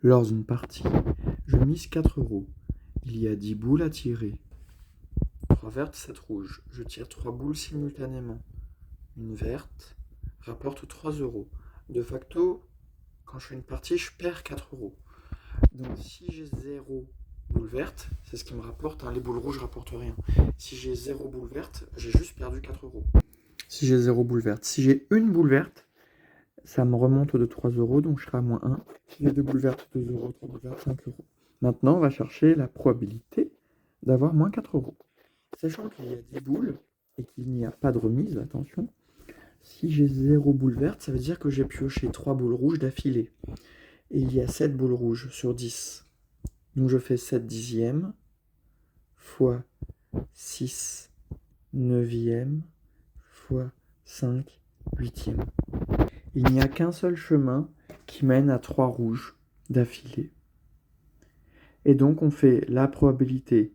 Lors d'une partie, je mise 4 €. Il y a 10 boules à tirer. 3 vertes, 7 rouges. Je tire 3 boules simultanément. Une verte rapporte 3 €. De facto, quand je fais une partie, je perds 4 €. Donc si j'ai 0 boule verte, c'est ce qui me rapporte, les boules rouges ne rapportent rien. Si j'ai 0 boule verte, j'ai juste perdu 4 €. Si j'ai 0 boule verte. Si j'ai une boule verte, ça me remonte de 3 €, donc je serai à moins 1. Si j'ai 2 boules vertes, 2 €, 3 boules vertes, 5 €. Maintenant, on va chercher la probabilité d'avoir moins 4 €. Sachant qu'il y a 10 boules et qu'il n'y a pas de remise, attention, si j'ai 0 boule verte, ça veut dire que j'ai pioché 3 boules rouges d'affilée. Et il y a 7 boules rouges sur 10. Donc je fais 7 dixièmes fois 6 neuvièmes fois 5 huitièmes. Il n'y a qu'un seul chemin qui mène à 3 rouges d'affilée. Et donc on fait la probabilité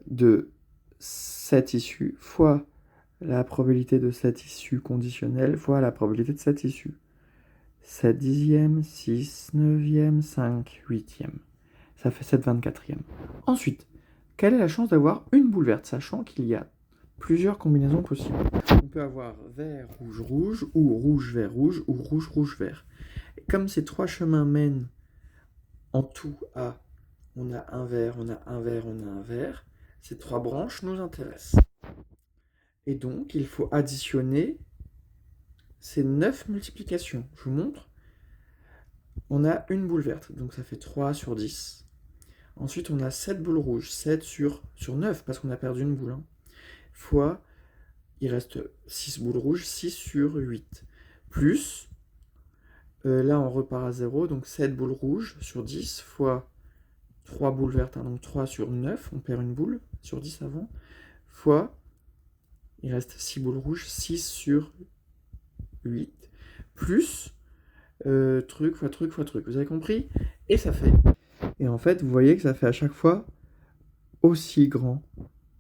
de cette issue fois la probabilité de cette issue conditionnelle fois la probabilité de cette issue. 7 dixièmes, 6 neuvièmes, 5 huitièmes. Ça fait 7 24e. Ensuite, quelle est la chance d'avoir une boule verte, sachant qu'il y a plusieurs combinaisons possibles. On peut avoir vert, rouge, rouge, ou rouge, vert, rouge, ou rouge, rouge, vert. Et comme ces 3 chemins mènent en tout à, on a un vert, on a un vert, on a un vert, ces 3 branches nous intéressent. Et donc, il faut additionner ces 9 multiplications. Je vous montre. On a une boule verte, donc ça fait 3 sur 10. Ensuite, on a 7 boules rouges, 7 sur 9, parce qu'on a perdu une boule. Fois, il reste 6 boules rouges, 6 sur 8. Plus, là on repart à 0, donc 7 boules rouges sur 10, fois 3 boules vertes, donc 3 sur 9, on perd une boule sur 10 avant, fois, il reste 6 boules rouges, 6 sur 8, plus, truc fois truc fois truc, vous avez compris? Et ça fait. Et en fait, vous voyez que ça fait à chaque fois aussi grand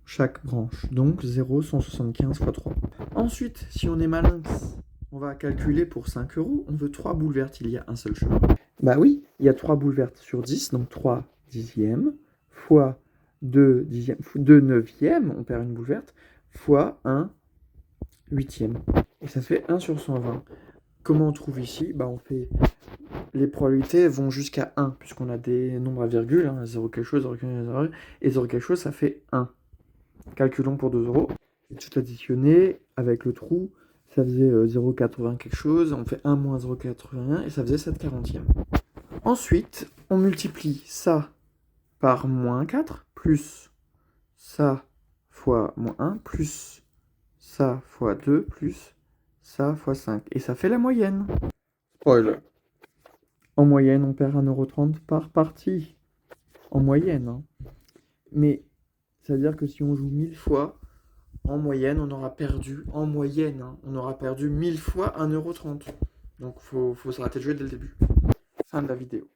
chaque branche. Donc 0,175 fois 3. Ensuite, si on est malinx, on va calculer pour 5 €. On veut 3 boules vertes, il y a un seul chemin. Bah oui, il y a 3 boules vertes sur 10, donc 3 dixièmes, fois 2 dixièmes, 2 neuvièmes, on perd une boule verte, fois 1 huitième. Et ça fait 1 sur 120. Comment on trouve ici? Bah on fait... Les probabilités vont jusqu'à 1, puisqu'on a des nombres à virgule, 0 quelque chose, 0 quelque chose, 0, et 0 quelque chose, ça fait 1. Calculons pour 2 €. Et tout additionné avec le trou, ça faisait 0,80 quelque chose. On fait 1 moins 0,81 et ça faisait 7/40e. Ensuite, on multiplie ça par moins 4, plus ça fois moins 1, plus ça fois 2, plus ça fois 5. Et ça fait la moyenne. Spoiler. En moyenne, on perd 1,30 € par partie. En moyenne. Mais ça veut dire que si on joue 1000 fois, en moyenne, on aura perdu, on aura perdu 1000 fois 1,30 €. Donc, faut s'arrêter de jouer dès le début. Fin de la vidéo.